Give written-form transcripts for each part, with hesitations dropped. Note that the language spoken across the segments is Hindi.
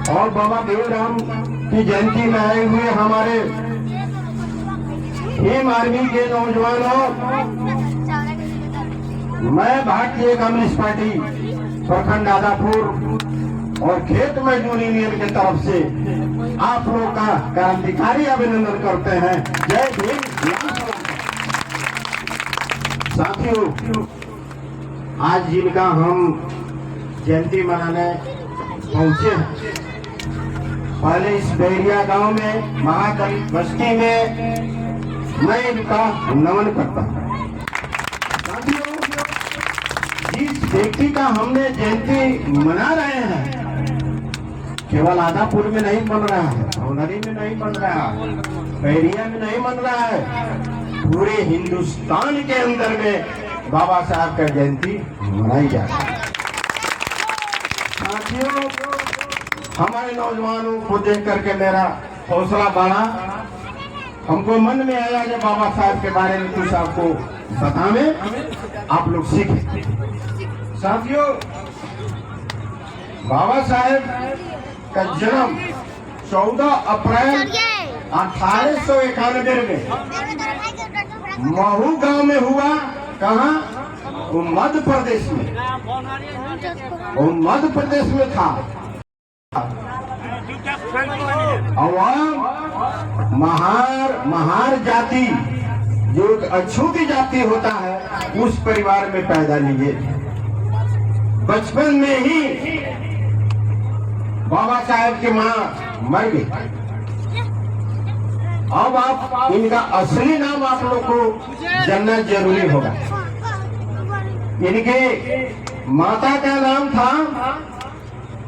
और बाबा भीमराव की जयंती में आए हुए हमारे भीम आर्मी के नौजवानों, मैं भारतीय कम्युनिस्ट पार्टी प्रखंड आदापुर और खेत मजदूर यूनियन की तरफ से आप लोग का क्रांतिकारी अभिनंदन करते हैं। जय भीम। साथियों, आज जिनका हम जयंती मनाने पहुंचे हैं, पहले इस बैरिया गांव में महादलित बस्ती में मैं इनका नमन करता हूं। साथियों, जिस व्यक्ति का हमने जयंती मना रहे हैं, केवल आदापुर में नहीं बन रहा है, भवनरी में नहीं बन रहा है, बैरिया में नहीं बन रहा है, पूरे हिंदुस्तान के अंदर में बाबा साहब का जयंती मनाई जा रही है। साथियों, हमारे नौजवानों को देख करके मेरा हौसला बढ़ा। हमको मन में आया जब बाबा साहब के बारे में कुछ आपको बतावें, आप लोग सीखें। साथियों, बाबा साहब का जन्म 14 अप्रैल 1891 में महू गांव में हुआ। कहाँ? वो मध्य प्रदेश में, वो मध्य प्रदेश में था। और महार जाति जो अछूत जाति होता है, उस परिवार में पैदा लिए। बचपन में ही बाबा साहब की मां मर गई। अब आप इनका असली नाम आप लोग को जानना जरूरी होगा। इनके माता का नाम था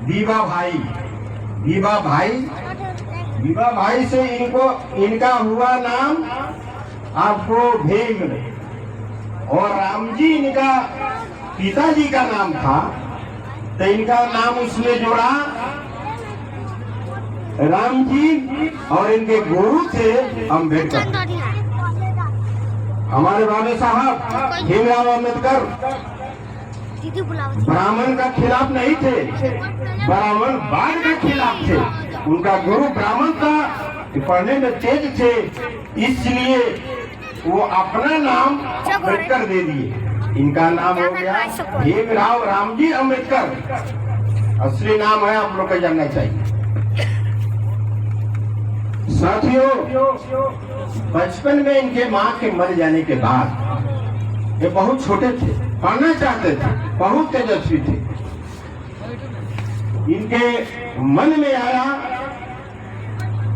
बीबा भाई। बीबा भाई से इनका हुआ नाम आपको भीम। और राम जी इनका पिताजी का नाम था, तो इनका नाम उसमें जोड़ा राम जी। और इनके गुरु थे अम्बेडकर। हमारे बाबा साहब भीमराव अम्बेडकर ब्राह्मण का खिलाफ नहीं थे, ब्राह्मण बाद के खिलाफ थे। उनका गुरु ब्राह्मण था, पढ़ने में तेज थे, इसलिए वो अपना नाम अम्बेडकर दे दिए। इनका नाम हो गया भीमराव रामजी अम्बेडकर। असली नाम है, आप लोग को जानना चाहिए। साथियों, बचपन में इनके माँ के मर जाने के बाद ये बहुत छोटे थे, पढ़ना चाहते थे, बहुत तेजस्वी थे। इनके मन में आया,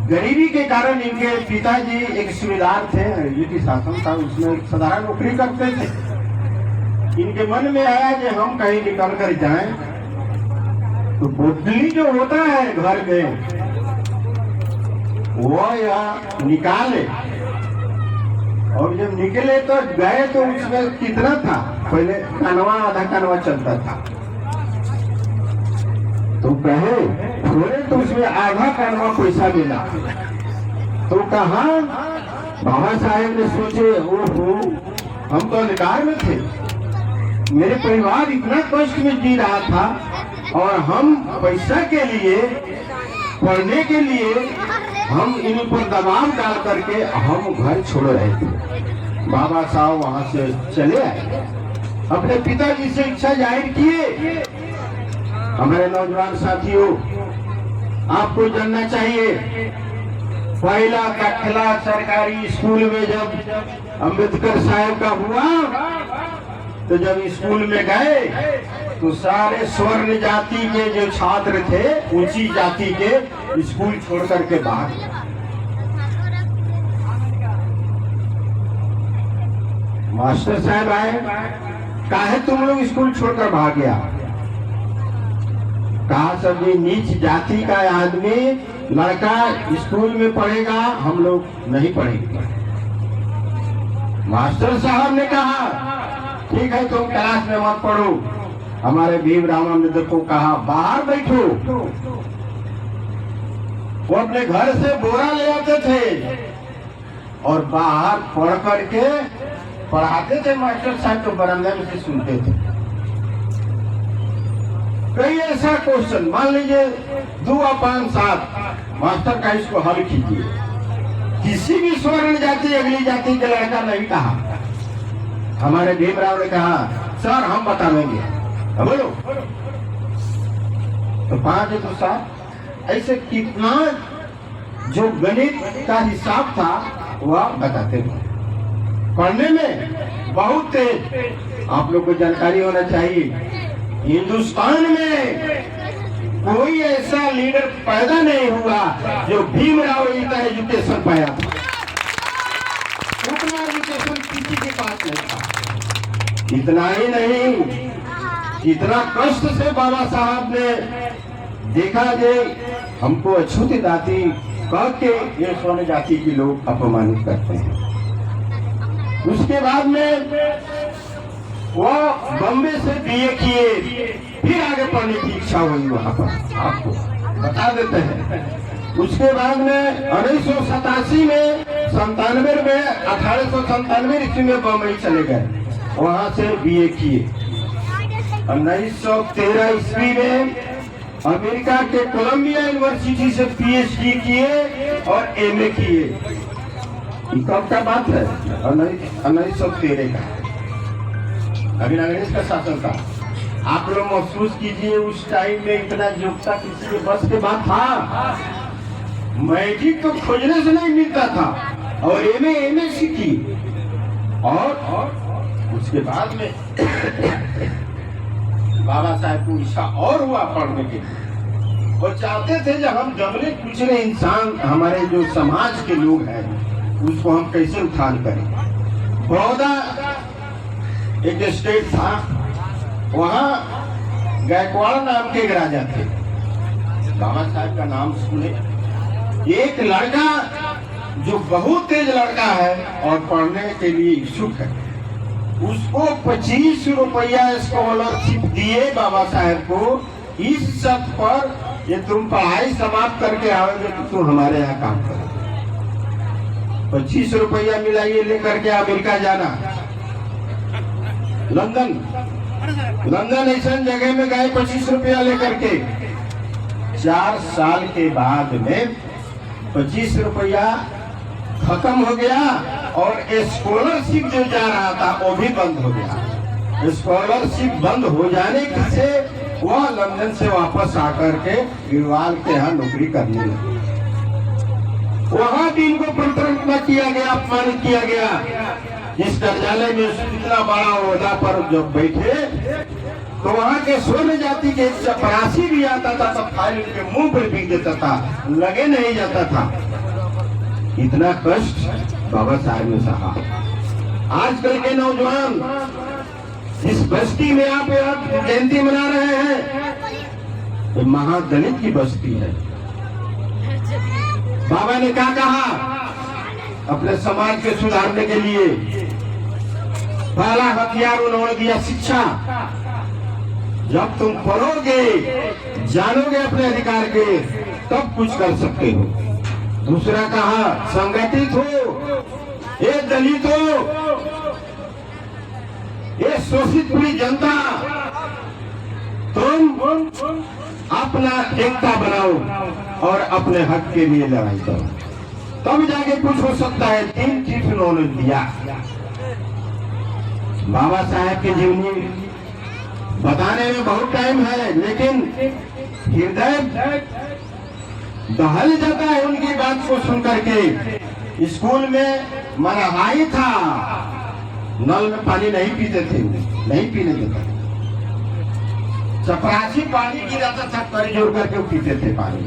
गरीबी के कारण इनके पिताजी एक सूबेदार थे, युद्धि शासन था, उसमें साधारण नौकरी करते थे। इनके मन में आया कि हम कहीं निकल कर जाएं, तो बुद्धि जो होता है घर में वो या निकाले। और जब निकले तो गए तो उसमें कितना था, पहले कनवा आधा कनवा चलता था, तो कहे थोड़े तो उसमें आधा कनवा पैसा मिला। तो कहा बाबा साहेब ने सोचे, ओहो हम तो अधिकार में थे, मेरे परिवार इतना कष्ट में जी रहा था, और हम पैसा के लिए, पढ़ने के लिए हम इन पर दबाव डाल करके हम घर छोड़ रहे थे। बाबा साहब वहां से चले आए, अपने पिताजी से इच्छा जाहिर किए। हमारे नौजवान साथियों, आपको जानना चाहिए, पहला दाखिला सरकारी स्कूल में जब अम्बेडकर साहब का हुआ, तो जब स्कूल में गए तो सारे स्वर्ण जाति के जो छात्र थे, ऊंची जाति के, स्कूल छोड़ करके भाग। मास्टर साहब आए, काहे तुम लोग स्कूल छोड़कर भाग गया? कहा सभी नीच जाति का आदमी लड़का स्कूल में पढ़ेगा, हम लोग नहीं पढ़ेंगे। मास्टर साहब ने कहा ठीक है, तुम क्लास में मत पढ़ो। हमारे भीमराव अम्बेडकर को कहा बाहर बैठो। वो अपने घर से बोरा ले आते थे और बाहर पढ़ करके पढ़ाते थे। मास्टर साहब तो बरामदा में से सुनते थे। कई ऐसा क्वेश्चन, मान लीजिए 2 और 5 7, मास्टर का इसको हल कीजिए। किसी भी स्वर्ण जाति अगली जाति के लड़का नहीं कहा। हमारे भीमराव ने कहा सर हम बता देंगे, बोलो। तो 5 2 7 ऐसे कितना जो गणित का हिसाब था वह बताते थे। पढ़ने में बहुत तेज। आप लोग को जानकारी होना चाहिए, हिंदुस्तान में कोई ऐसा लीडर पैदा नहीं हुआ जो भीमराव इतना एजुकेशन पाया था। उतना एजुकेशन किसी के पास नहीं था। इतना ही नहीं, इतना कष्ट से बाबा साहब ने देखा कि हमको अछूत जाति कह के ये स्वर्ण जाति के लोग अपमानित करते हैं। उसके बाद में वो बॉम्बे से बीए किए, फिर आगे पढ़ने की इच्छा हुई वहां पर, आपको बता देते हैं। उसके बाद में 1987 में 1897 ईस्वी में बम्बई चले गए, वहां से बीए किए। 1913 ईस्वी में अमेरिका के कोलंबिया यूनिवर्सिटी से पीएचडी किए और एमए किए। कब का बात है? 1913 का, अभी अंग्रेज का शासन था। आप लोग महसूस कीजिए उस टाइम में इतना योग्यता किसी के बस के बात था। मैट्रिक तो खोजने से नहीं मिलता था और एमए सीखी। और उसके बाद में बाबा साहब को इच्छा और हुआ पढ़ने के लिए। वो चाहते थे जब हम जबले कुचले इंसान, हमारे जो समाज के लोग हैं, उसको हम कैसे उत्थान करें। बड़ौदा एक स्टेट था, वहाँ गायकवाड़ नाम के एक राजा थे। बाबा साहब का नाम सुने, एक लड़का जो बहुत तेज लड़का है और पढ़ने के लिए इच्छुक है, उसको 25 रुपया स्कॉलरशिप दिए बाबा साहब को, इस शर्त पर ये तुम पढ़ाई समाप्त करके आओगे तो तुम हमारे यहाँ काम करोगे। 25 रुपया मिला, ये लेकर के अमेरिका जाना। लंदन ऐसा जगह में गए 25 रुपया लेकर के। 4 साल के बाद में 25 रुपया खत्म हो गया और स्कॉलरशिप जो जा रहा था वो भी बंद हो गया। स्कॉलरशिप बंद हो जाने से वह लंदन से वापस आकर के गिरवाल के यहाँ नौकरी करने लगे। वहां भी इनको प्रताड़ित किया गया, अपमानित किया गया। इस कार्यालय में इतना बड़ा ओहदा पर जब बैठे तो वहां के स्वर्ण जाति के चपरासी भी आता था तो फाइल उनके मुंह पर बिक देता था, लगे नहीं जाता था। इतना कष्ट बाबा साहब ने सहा। आजकल के नौजवान इस बस्ती में आप जयंती मना रहे हैं, ये महादलित की बस्ती है। बाबा ने क्या कहा अपने समाज के सुधारने के लिए? पहला हथियार उन्होंने दिया शिक्षा। जब तुम पढ़ोगे, जानोगे अपने अधिकार के, तब कुछ कर सकते हो। दूसरा कहा संगठित हो, ये दलित हो, ये शोषित पूरी जनता, तुम अपना एकता बनाओ और अपने हक के लिए लड़ाई करो, तब जाके कुछ हो सकता है। 3 चीज उन्होंने दिया। बाबा साहब की जीवनी बताने में बहुत टाइम है, लेकिन हृदय दहल जाता है उनकी बात को सुनकर के। स्कूल में मनाही था, नल में पानी नहीं पीते थे, नहीं पीने देता। चपरासी पानी गिराता था, कर जोड़ करके पीते थे पानी,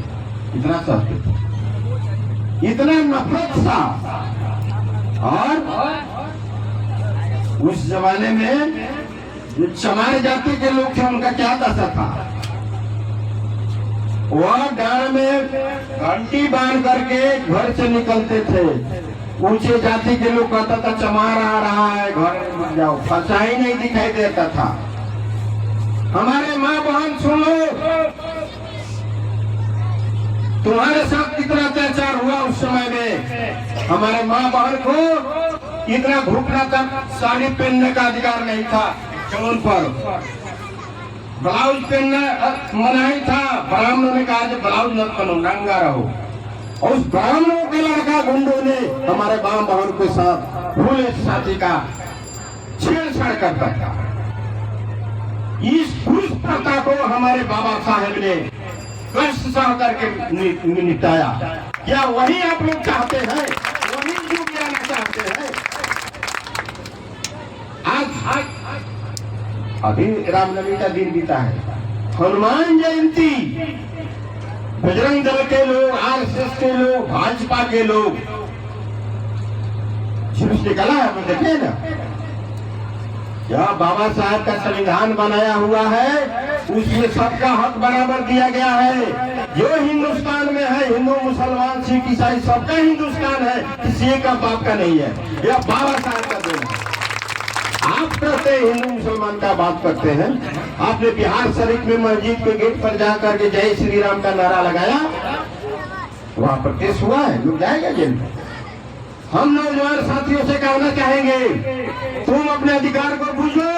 इतना सहते थे, इतना नफरत था। और उस जमाने में जो चमार जाति के लोग थे उनका क्या दशा था? वह डांड में घंटी बांध करके घर से निकलते थे। ऊंचे जाति के लोग कहता था चमार आ रहा है, घर में मत जाओ, फसाई नहीं दिखाई देता था। हमारे माँ बहन सुन लो, तुम्हारे साथ कितना अत्याचार हुआ उस समय में। हमारे माँ बहन को इतना घुटना तक साड़ी पहनने का अधिकार नहीं था जौन पर। ब्लाउज पहनना मनाही था। ब्राह्मणों ने कहा कि ब्लाउज मत पहनो, नंगा रहो। और उस ब्राह्मणों के लड़का गुंडों ने हमारे बाम बहन के साथ भूले साथी का छेड़छाड़ करता था। इस पुरुष प्रथा को हमारे बाबा साहेब ने कष्ट सह करके निपटाया। क्या वही आप लोग चाहते हैं? वही युग आना चाहते हैं? आज अभी रामनवमी का दिन बीता है, हनुमान जयंती, बजरंग दल के लोग, आरएसएस के लोग, भाजपा के लोग जुलूस निकला है, आप देखे ना। यह बाबा साहब का संविधान बनाया हुआ है, उसमें सबका हक बराबर दिया गया है। जो हिंदुस्तान में है, हिंदू मुसलमान सिख ईसाई सबका हिंदुस्तान है, किसी एक का बाप का नहीं है। यह बाबा साहब का देन है। आप करते हैं हिंदू मुसलमान का बात करते हैं। आपने बिहार शरीफ में मस्जिद के गेट पर जाकर के जय श्री राम का नारा लगाया, वहां पर केस हुआ है, लोग जाएगा जेल में। हम नौजवान साथियों से कहना चाहेंगे, तुम अपने अधिकार को बुझो।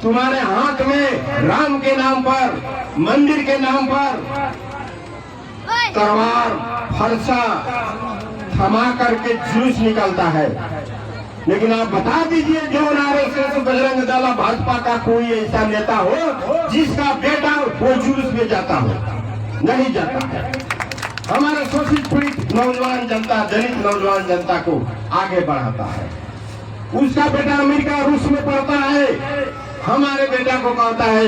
तुम्हारे हाथ में राम के नाम पर, मंदिर के नाम पर तलवार फरसा थमा करके जुलूस निकलता है, लेकिन आप बता दीजिए जो आरएसएस, बजरंग दल, भाजपा का कोई ऐसा नेता हो जिसका बेटा वो जुलूस में जाता हो? नहीं जाता है। हमारा शोषित पीड़ित नौजवान जनता, दलित नौजवान जनता को आगे बढ़ाता है। उसका बेटा अमेरिका, रूस में पढ़ता है, हमारे बेटा को कहता है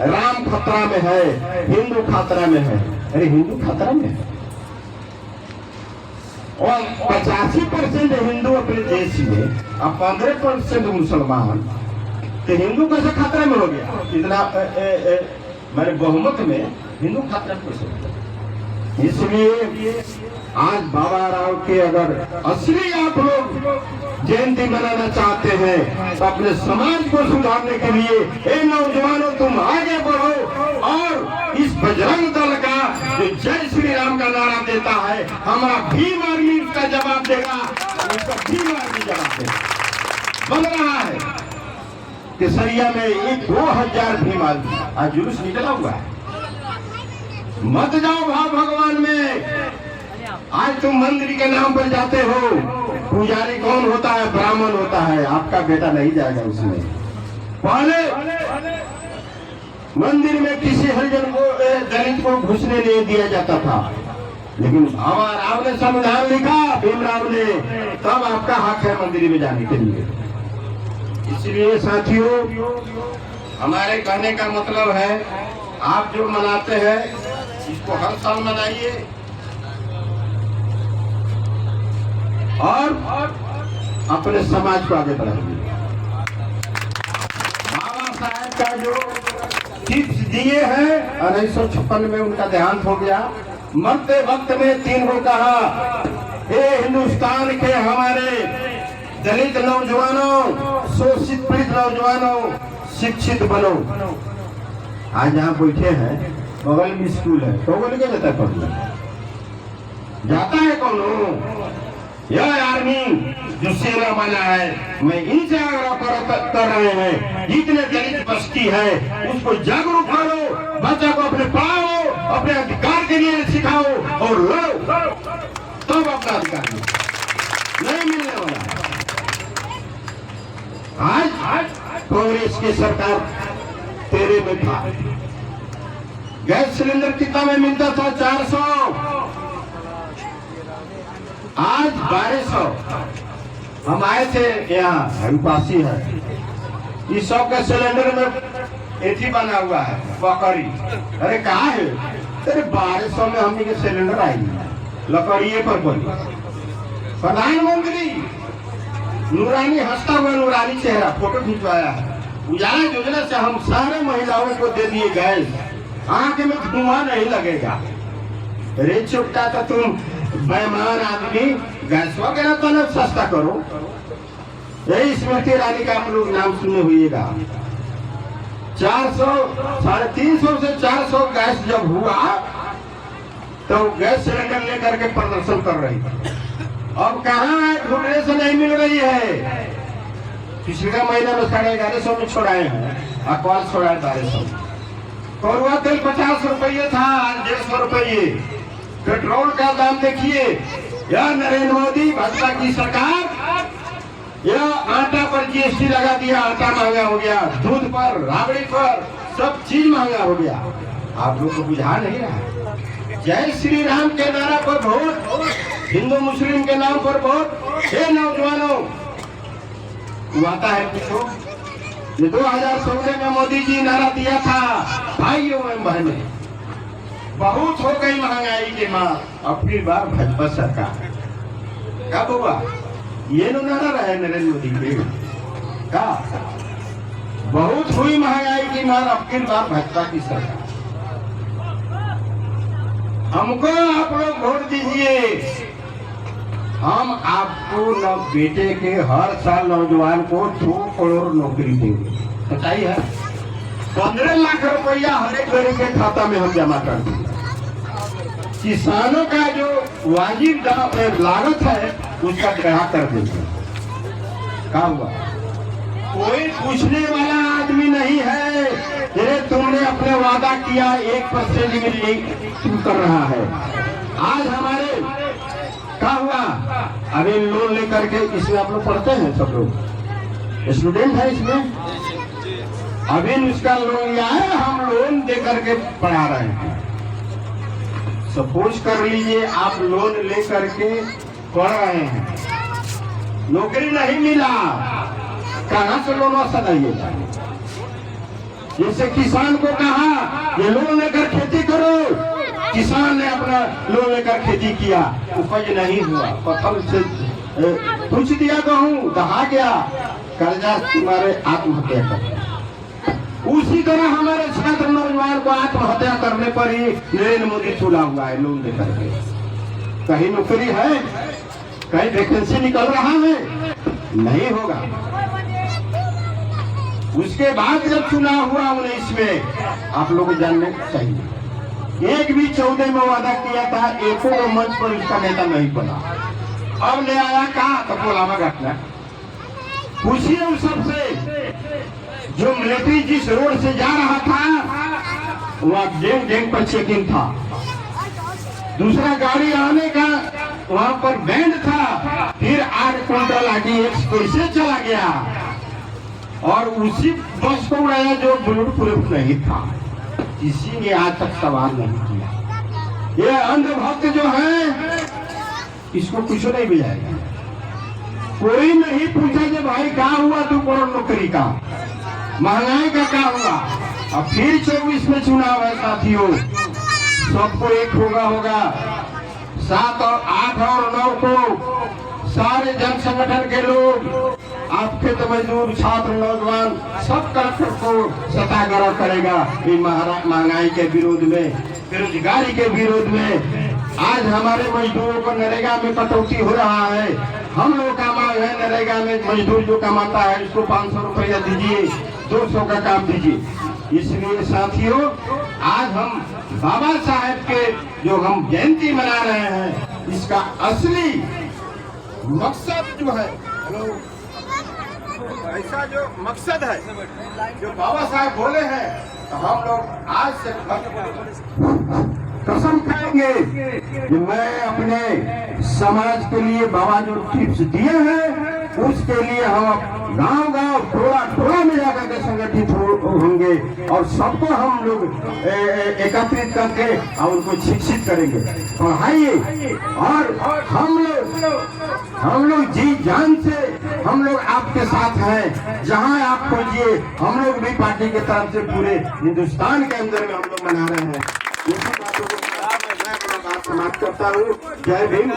राम खतरा में है, हिंदू खतरा में है। अरे हिंदू खतरा में है और 85% हिंदू अपने देश में और 15% मुसलमान, तो हिंदू कैसे खतरे में हो गया? इतना मेरे बहुमत में हिंदू खतरे में कैसे हो गया? इसलिए आज बाबा राव के अगर असली आप लोग जयंती मनाना चाहते हैं तो अपने समाज को सुधारने के लिए ए नौजवानों तुम आगे बढ़ो और इस बजरंग दल का जो जय श्री राम का नारा देता है, हमारा भीम आर्मी उसका जवाब देगा, उसका भीम आर्मी जवाब देगा। बन रहा है केसरिया में एक 2000 भीम आर्मी आज जुलूस निकला हुआ है। मत जाओ भाव भगवान में। आज तुम मंदिर के नाम पर जाते हो, पुजारी कौन होता है? ब्राह्मण होता है। आपका बेटा नहीं जाएगा उसमें। पहले मंदिर में किसी हरिजन को, दलित को घुसने नहीं दिया जाता था, लेकिन बाबा राव ने संविधान लिखा, भीमराव ने, तब आपका हक है मंदिर में जाने के लिए। इसलिए साथियों, हमारे कहने का मतलब है आप जो मनाते हैं इसको हर साल मनाइए और अपने समाज को आगे बढ़ाइए। बाबा साहब का जो टिप्स दिए हैं, 1956 में उनका देहांत हो गया। मरते वक्त में 3 को कहा, हे हिंदुस्तान के हमारे दलित नौजवानों, शोषित पीड़ित नौजवानों, शिक्षित बनो। आज यहाँ बैठे हैं, बगल में स्कूल है, तो बोले क्या जाता है पढ़ने? जाता है कौन? यह आर्मी जो सेना बना है, मैं इनसे आग्रह कर रहे हैं, जितने दलित बस्ती है उसको जागरूक करो, बच्चा को अपने पढ़ाओ, अपने अधिकार के लिए सिखाओ और लड़ो, तब अपना अधिकार नहीं मिलने वाला है। आज कांग्रेस की सरकार तेरे में था, गैस सिलेंडर कितना में मिलता था? 400, आज 1200। हम आए थे यहाँ, रूपासी है, इस 100 के सिलेंडर में एथी बना हुआ है बकरी। अरे कहाँ है? अरे 1200 में हमने के सिलेंडर आएगी, लकड़िए पर बनी। प्रधानमंत्री नूरानी, हंसता हुआ नूरानी चेहरा, फोटो खिंचवाया है। उजाला योजना से हम सारे महिलाओं को दे दिए गैस, आंख में धुआं नहीं लगेगा। अरे चुपता तो तुम बेईमान आदमी, गैस वगैरह तो न सस्ता करो। यही स्मृति ईरानी का आप लोग नाम सुने हुएगा। 400, 350 से 400 गैस जब हुआ तो गैस सिलेंडर लेकर के प्रदर्शन कर रही थी। अब कहाँ है? ढूंढने से नहीं मिल रही है। पिछले महीने में 1150 में छोड़ाए हैं, अखबार छोड़ा तारे सब। कौरवा तेल 50 रुपये था, आज 150 रुपये। पेट्रोल का दाम देखिए। यह नरेंद्र मोदी भाजपा की सरकार, यह आटा पर जीएसटी लगा दिया, आटा महंगा हो गया, दूध पर, राबड़ी पर, सब चीज महंगा हो गया। आप लोग को बुझा नहीं रहा। जय श्री राम के नारा पर वोट, हिंदू मुस्लिम के नाम पर वोट। हे नौजवानों, आता है पूछो, ये 2014 में मोदी जी नारा दिया था, भाइयों एवं बहनें, बहुत हो गई महंगाई की मार, अब की बार भाजपा सरकार। कब हुआ ये नारा रहे नरेंद्र मोदी के का? बहुत हुई महंगाई की मार, अब की बार भाजपा की सरकार। हमको आप लोग वोट दीजिए, हम आपको न बेटे के हर साल नौजवान को 2 करोड़ नौकरी देंगे। सच्चाई है। 15 लाख रुपया हर एक गरीब के खाता में हम जमा कर देंगे। किसानों का जो वाजिब लागत है उसका ग्रह कर देंगे। क्या हुआ? कोई पूछने वाला आदमी नहीं है। अरे तुमने अपने वादा किया 1% जमीन कर रहा है। आज हमारे क्या हुआ? अभी लोन लेकर के, इसमें आप लोग पढ़ते हैं, सब लोग स्टूडेंट है इसमें, अभी उसका लोन लिया है, हम लोन दे करके पढ़ा रहे हैं। सपोज कर लीजिए आप लोन ले करके पढ़ रहे हैं, नौकरी नहीं मिला, कहां से लोन सदाइएगा? जैसे किसान को कहा ये लोन लेकर खेती करो, किसान ने अपना लोन लेकर खेती किया, उपज नहीं हुआ, फसल से पूछ दिया, कहूँ दहा गया, कर्जा तुम्हारे आत्महत्या कर। उसी तरह हमारे छात्र नौजवान को आत्महत्या करने पर ही नरेंद्र मोदी चुना हुआ है लोन लेकर के। कहीं नौकरी है, कहीं वैकेंसी निकल रहा है, नहीं होगा। उसके बाद जब चुनाव हुआ 19 में, आप लोग जानने चाहिए, एक भी 14 में वादा किया था, एको मंच पर उसका नेता नहीं बना। अब ले आया कहा तो बोलावा घटना। पूछिए उस सबसे, जो मिलिट्री जिस रोड से जा रहा था वहाँ डेंग पर चेकिंग था, दूसरा गाड़ी आने का वहाँ पर बैंड था, फिर 8 क्विंटल RDX कैसे चला गया, और उसी बस को उड़ाया जो बुलेट प्रूफ नहीं था। किसी ने आज तक सवाल नहीं किया। ये अंधभक्त जो है, इसको कुछ नहीं बुझाएगा। कोई नहीं पूछा कि भाई क्या हुआ 2 करोड़ नौकरी का, महंगाई का क्या हुआ। अब फिर 24 में चुनाव है साथियों, सबको एक होगा 7 और 8 और 9 को सारे जन संगठन के लोग, आपके तो मजदूर, छात्र, नौजवान, सब कलेक्टर को सत्याग्रह करेगा महंगाई के विरोध में, बेरोजगारी के विरोध में। आज हमारे मजदूरों को नरेगा में कटौती हो रहा है। हम लोग का मांग है नरेगा में मजदूर जो कमाता है उसको 500 रुपया दीजिए, 200 का काम दीजिए। इसलिए साथियों, आज हम बाबा साहेब के जो हम जयंती मना रहे हैं, इसका असली मकसद जो है, ऐसा जो मकसद है जो बाबा साहेब बोले हैं, तो हम लोग आज से कसम खाएंगे कि मैं अपने समाज के लिए बाबा जो टिप्स दिए हैं उसके लिए हम गांव-गांव, टोला में जाकर के संगठित होंगे और सबको हम लोग एकत्रित करके और उनको शिक्षित करेंगे, पढ़ाइए। और हम लोग जी जान से हम लोग आपके साथ हैं। जहां आप खोजिए, हम लोग भी पार्टी के तरफ से पूरे हिंदुस्तान के अंदर में हम लोग मना रहे हैं। इसी बातों को मैं समाप्त करता हूँ। जय भीम।